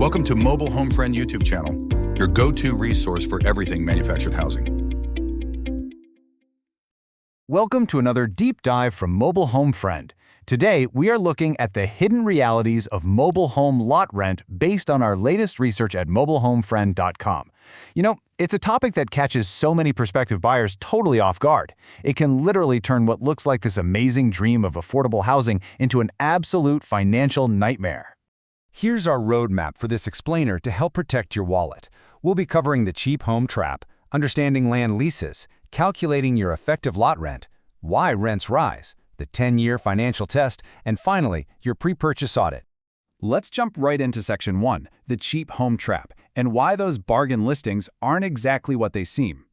Welcome to Mobile Home Friend YouTube channel, your go-to resource for everything manufactured housing. Welcome to another deep dive from Mobile Home Friend. Today, we are looking at the hidden realities of mobile home lot rent based on our latest research at mobilehomefriend.com. You know, it's a topic that catches so many prospective buyers totally off guard. It can literally turn what looks like this amazing dream of affordable housing into an absolute financial nightmare. Here's our roadmap for this explainer to help protect your wallet. We'll be covering the cheap home trap, understanding land leases, calculating your effective lot rent, why rents rise, the 10-year financial test, and finally, your pre-purchase audit. Let's jump right into Section 1, the cheap home trap, and why those bargain listings aren't exactly what they seem.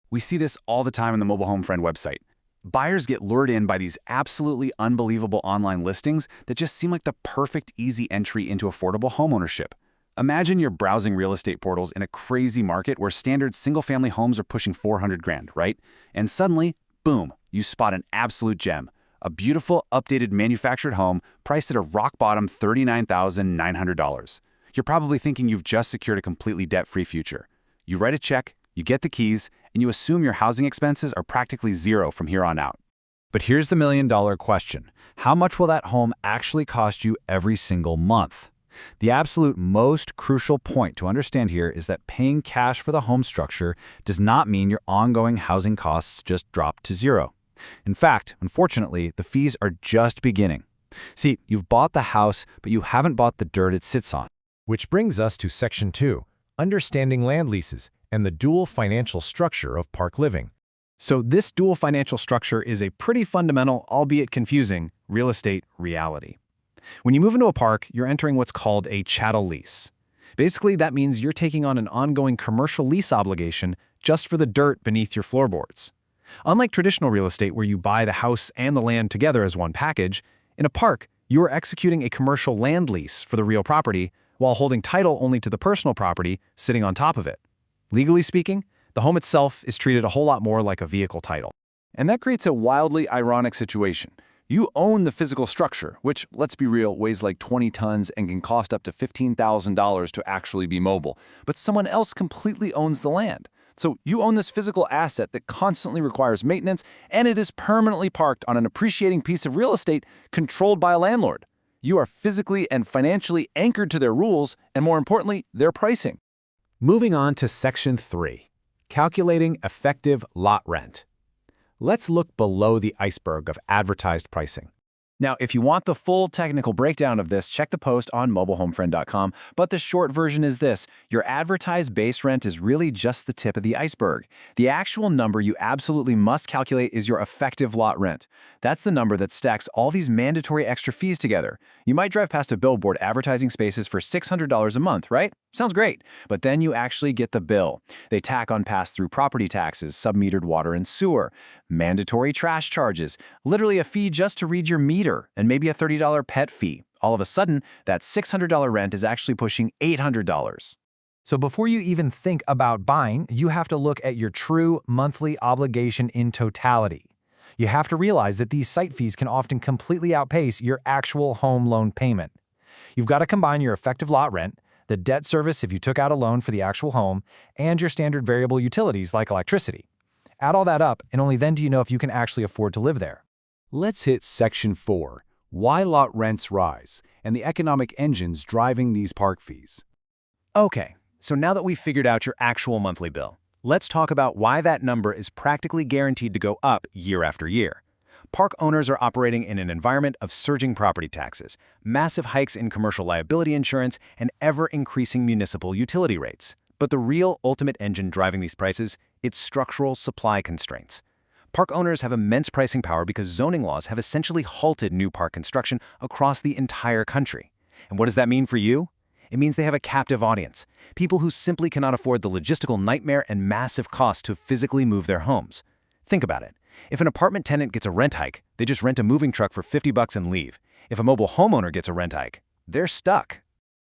We see this all the time on the Mobile Home Friend website. Buyers get lured in by these absolutely unbelievable online listings that just seem like the perfect easy entry into affordable homeownership. Imagine you're browsing real estate portals in a crazy market where standard single-family homes are pushing 400 grand, right? And suddenly, boom, you spot an absolute gem. A beautiful, updated manufactured home priced at a rock-bottom $39,900. You're probably thinking you've just secured a completely debt-free future. You write a check, you get the keys, and you assume your housing expenses are practically zero from here on out. But here's the million-dollar question. How much will that home actually cost you every single month? The absolute most crucial point to understand here is that paying cash for the home structure does not mean your ongoing housing costs just drop to zero. In fact, unfortunately, the fees are just beginning. See, you've bought the house, but you haven't bought the dirt it sits on. Which brings us to Section 2, understanding land leases and the dual financial structure of park living. So this dual financial structure is a pretty fundamental, albeit confusing, real estate reality. When you move into a park, you're entering what's called a chattel lease. Basically, that means you're taking on an ongoing commercial lease obligation just for the dirt beneath your floorboards. Unlike traditional real estate where you buy the house and the land together as one package, in a park, you are executing a commercial land lease for the real property while holding title only to the personal property sitting on top of it. Legally speaking, the home itself is treated a whole lot more like a vehicle title. And that creates a wildly ironic situation. You own the physical structure, which, let's be real, weighs like 20 tons and can cost up to $15,000 to actually be mobile, but someone else completely owns the land. So you own this physical asset that constantly requires maintenance, and it is permanently parked on an appreciating piece of real estate controlled by a landlord. You are physically and financially anchored to their rules, and more importantly, their pricing. Moving on to Section 3, calculating effective lot rent. Let's look below the iceberg of advertised pricing. Now, if you want the full technical breakdown of this, check the post on mobilehomefriend.com, but the short version is this. Your advertised base rent is really just the tip of the iceberg. The actual number you absolutely must calculate is your effective lot rent. That's the number that stacks all these mandatory extra fees together. You might drive past a billboard advertising spaces for $600 a month, right? Sounds great, but then you actually get the bill. They tack on pass-through property taxes, submetered water and sewer, mandatory trash charges, literally a fee just to read your meter, and maybe a $30 pet fee. All of a sudden, that $600 rent is actually pushing $800. So before you even think about buying, you have to look at your true monthly obligation in totality. You have to realize that these site fees can often completely outpace your actual home loan payment. You've got to combine your effective lot rent, the debt service if you took out a loan for the actual home, and your standard variable utilities like electricity. Add all that up, and only then do you know if you can actually afford to live there. Let's hit Section 4, why lot rents rise, and the economic engines driving these park fees. Okay, so now that we've figured out your actual monthly bill, let's talk about why that number is practically guaranteed to go up year after year. Park owners are operating in an environment of surging property taxes, massive hikes in commercial liability insurance, and ever-increasing municipal utility rates. But the real ultimate engine driving these prices, it's structural supply constraints. Park owners have immense pricing power because zoning laws have essentially halted new park construction across the entire country. And what does that mean for you? It means they have a captive audience, people who simply cannot afford the logistical nightmare and massive cost to physically move their homes. Think about it. If an apartment tenant gets a rent hike, they just rent a moving truck for $50 and leave. If a mobile homeowner gets a rent hike, they're stuck.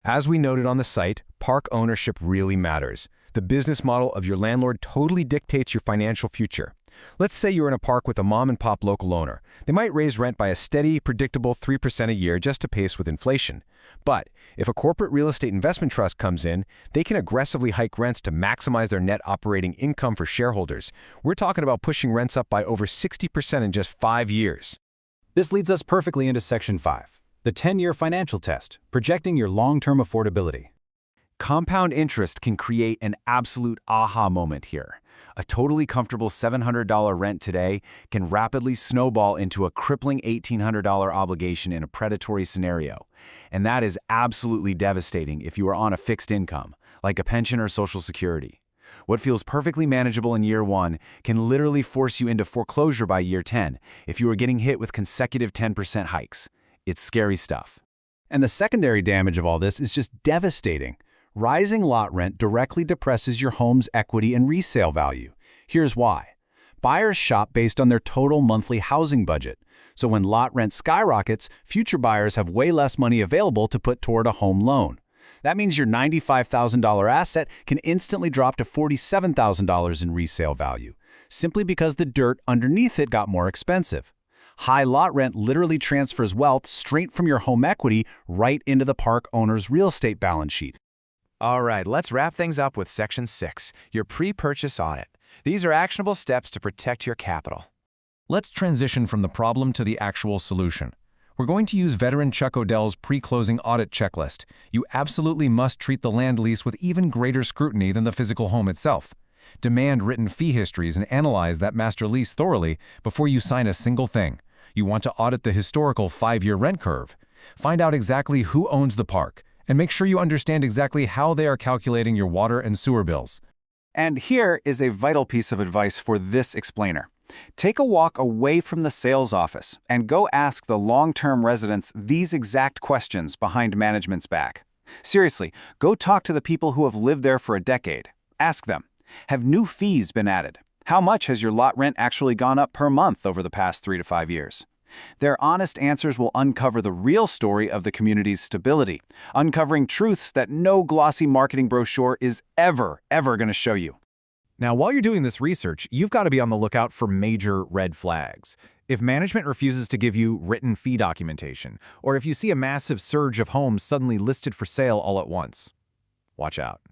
As we noted on the site, park ownership really matters. The business model of your landlord totally dictates your financial future. Let's say you're in a park with a mom-and-pop local owner. They might raise rent by a steady, predictable 3% a year just to pace with inflation. But if a corporate real estate investment trust comes in, they can aggressively hike rents to maximize their net operating income for shareholders. We're talking about pushing rents up by over 60% in just 5 years. This leads us perfectly into Section 5, the 10-year financial test, projecting your long-term affordability. Compound interest can create an absolute aha moment here. A totally comfortable $700 rent today can rapidly snowball into a crippling $1,800 obligation in a predatory scenario. And that is absolutely devastating if you are on a fixed income, like a pension or Social Security. What feels perfectly manageable in year 1 can literally force you into foreclosure by year 10 if you are getting hit with consecutive 10% hikes. It's scary stuff. And the secondary damage of all this is just devastating. Rising lot rent directly depresses your home's equity and resale value. Here's why. Buyers shop based on their total monthly housing budget. So when lot rent skyrockets, future buyers have way less money available to put toward a home loan. That means your $95,000 asset can instantly drop to $47,000 in resale value, simply because the dirt underneath it got more expensive. High lot rent literally transfers wealth straight from your home equity right into the park owner's real estate balance sheet. All right, let's wrap things up with Section 6, your pre-purchase audit. These are actionable steps to protect your capital. Let's transition from the problem to the actual solution. We're going to use veteran Chuck O'Dell's pre-closing audit checklist. You absolutely must treat the land lease with even greater scrutiny than the physical home itself. Demand written fee histories and analyze that master lease thoroughly before you sign a single thing. You want to audit the historical 5-year rent curve. Find out exactly who owns the park, and make sure you understand exactly how they are calculating your water and sewer bills. And here is a vital piece of advice for this explainer. Take a walk away from the sales office and go ask the long-term residents these exact questions behind management's back. Seriously, go talk to the people who have lived there for a decade. Ask them, have new fees been added? How much has your lot rent actually gone up per month over the past 3 to 5 years? Their honest answers will uncover the real story of the community's stability, uncovering truths that no glossy marketing brochure is ever going to show you. Now, while you're doing this research, you've got to be on the lookout for major red flags. If management refuses to give you written fee documentation, or if you see a massive surge of homes suddenly listed for sale all at once, watch out.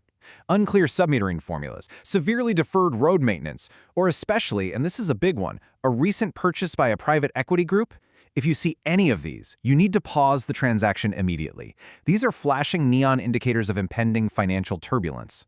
Unclear submetering formulas, severely deferred road maintenance, or especially, and this is a big one, a recent purchase by a private equity group. If you see any of these, you need to pause the transaction immediately. These are flashing neon indicators of impending financial turbulence.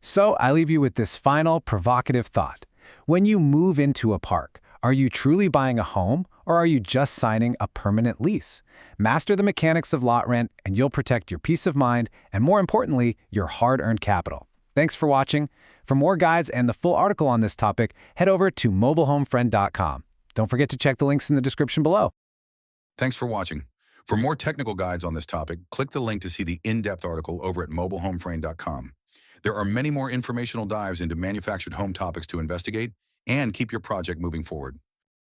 So I leave you with this final provocative thought. When you move into a park, are you truly buying a home, or are you just signing a permanent lease? Master the mechanics of lot rent, and you'll protect your peace of mind, and more importantly, your hard-earned capital. Thanks for watching. For more guides and the full article on this topic, head over to mobilehomefriend.com. Don't forget to check the links in the description below. Thanks for watching. For more technical guides on this topic, click the link to see the in-depth article over at mobilehomefriend.com. There are many more informational dives into manufactured home topics to investigate and keep your project moving forward.